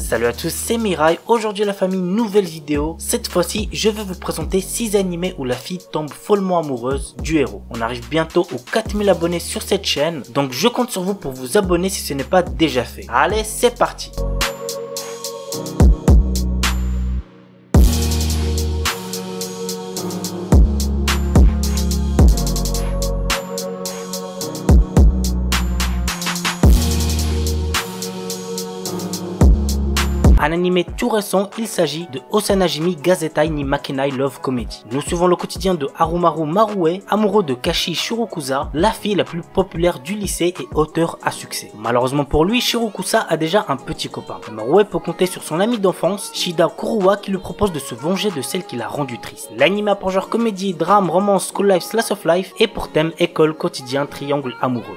Salut à tous, c'est Mirai. Aujourd'hui la famille, nouvelle vidéo. Cette fois-ci, je vais vous présenter 6 animés où la fille tombe follement amoureuse du héros. On arrive bientôt aux 4000 abonnés sur cette chaîne, donc je compte sur vous pour vous abonner si ce n'est pas déjà fait. Allez, c'est parti. Un animé tout récent, il s'agit de Osanajimi Gazettai ni Makenai Love Comedy. Nous suivons le quotidien de Harumaru Marue, amoureux de Kashi Shirokusa, la fille la plus populaire du lycée et auteur à succès. Malheureusement pour lui, Shirokusa a déjà un petit copain. Marue peut compter sur son ami d'enfance, Shida Kuruwa, qui lui propose de se venger de celle qui l'a rendu triste. L'anime a pour genre comédie, drame, romance, school life, slice of life et pour thème école, quotidien, triangle amoureux.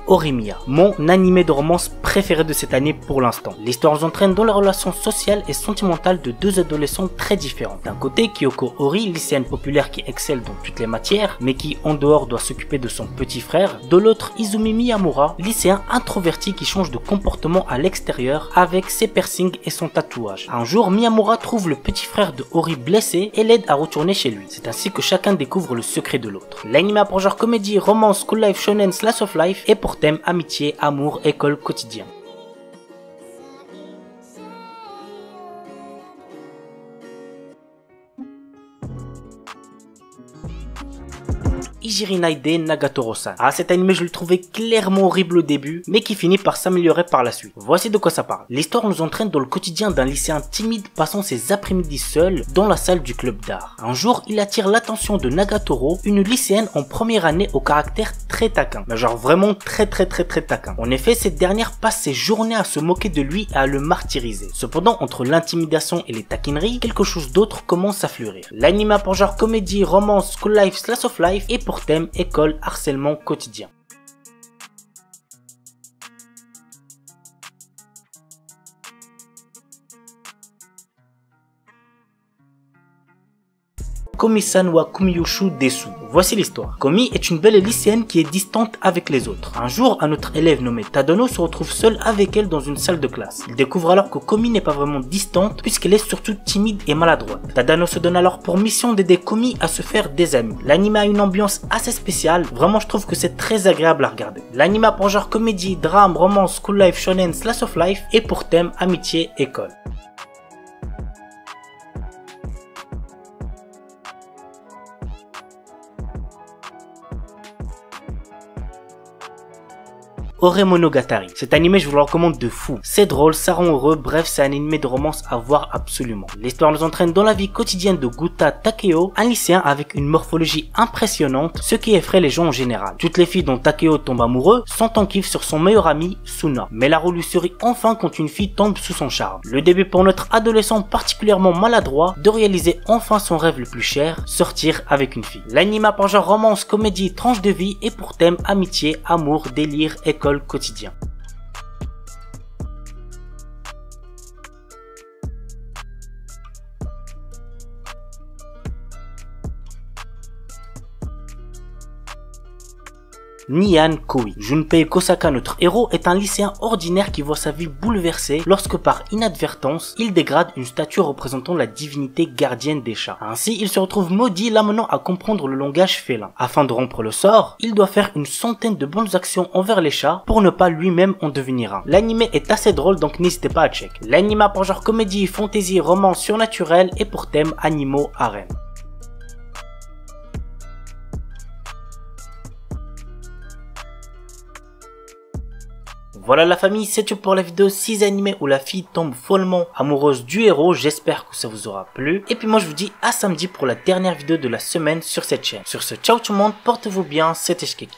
Horimiya, mon animé de romance préféré de cette année pour l'instant. L'histoire nous entraîne dans la relation sociale et sentimentale de deux adolescents très différents. D'un côté, Kyoko Ori, lycéenne populaire qui excelle dans toutes les matières, mais qui en dehors doit s'occuper de son petit frère. De l'autre, Izumi Miyamura, lycéen introverti qui change de comportement à l'extérieur avec ses piercings et son tatouage. Un jour, Miyamura trouve le petit frère de Ori blessé et l'aide à retourner chez lui. C'est ainsi que chacun découvre le secret de l'autre. L'anime a pour genre comédie, romance, school life, shonen, slice of life et pour thème amitié, amour, école, quotidien. Ijiri Naide Nagatoro-san. Ah, cet animé je le trouvais clairement horrible au début, mais qui finit par s'améliorer par la suite. Voici de quoi ça parle. L'histoire nous entraîne dans le quotidien d'un lycéen timide passant ses après-midi seul dans la salle du club d'art. Un jour, il attire l'attention de Nagatoro, une lycéenne en première année au caractère très taquin. Mais genre vraiment très taquin. En effet, cette dernière passe ses journées à se moquer de lui et à le martyriser. Cependant, entre l'intimidation et les taquineries, quelque chose d'autre commence à fleurir. L'anime a pour genre comédie, romance, school life, slice of life et pour thème école, harcèlement quotidien. Komi-san wa Kumiyushu Desu. Voici l'histoire. Komi est une belle lycéenne qui est distante avec les autres. Un jour, un autre élève nommé Tadano se retrouve seul avec elle dans une salle de classe. Il découvre alors que Komi n'est pas vraiment distante puisqu'elle est surtout timide et maladroite. Tadano se donne alors pour mission d'aider Komi à se faire des amis. L'anime a une ambiance assez spéciale, vraiment je trouve que c'est très agréable à regarder. L'anime a pour genre comédie, drame, romance, school life, shonen, slice of life et pour thème amitié, école. Ore Monogatari. Cet animé je vous le recommande de fou. C'est drôle, ça rend heureux, bref c'est un animé de romance à voir absolument. L'histoire nous entraîne dans la vie quotidienne de Guta Takeo, un lycéen avec une morphologie impressionnante, ce qui effraie les gens en général. Toutes les filles dont Takeo tombe amoureux sont en kiff sur son meilleur ami Suna. Mais la roue lui sourit enfin quand une fille tombe sous son charme. Le début pour notre adolescent particulièrement maladroit de réaliser enfin son rêve le plus cher, sortir avec une fille. L'anime a pour genre romance, comédie, tranche de vie et pour thème amitié, amour, délire, école, quotidien. Nyan Koi. Junpei Kosaka, notre héros, est un lycéen ordinaire qui voit sa vie bouleversée lorsque par inadvertance, il dégrade une statue représentant la divinité gardienne des chats. Ainsi, il se retrouve maudit, l'amenant à comprendre le langage félin. Afin de rompre le sort, il doit faire une centaine de bonnes actions envers les chats pour ne pas lui-même en devenir un. L'anime est assez drôle donc n'hésitez pas à check. L'anime a pour genre comédie, fantasy, romance surnaturelle et pour thème animaux, harem. Voilà la famille, c'est tout pour la vidéo 6 animés où la fille tombe follement amoureuse du héros. J'espère que ça vous aura plu. Et puis moi je vous dis à samedi pour la dernière vidéo de la semaine sur cette chaîne. Sur ce, ciao tout le monde, portez-vous bien, c'était Shkeki.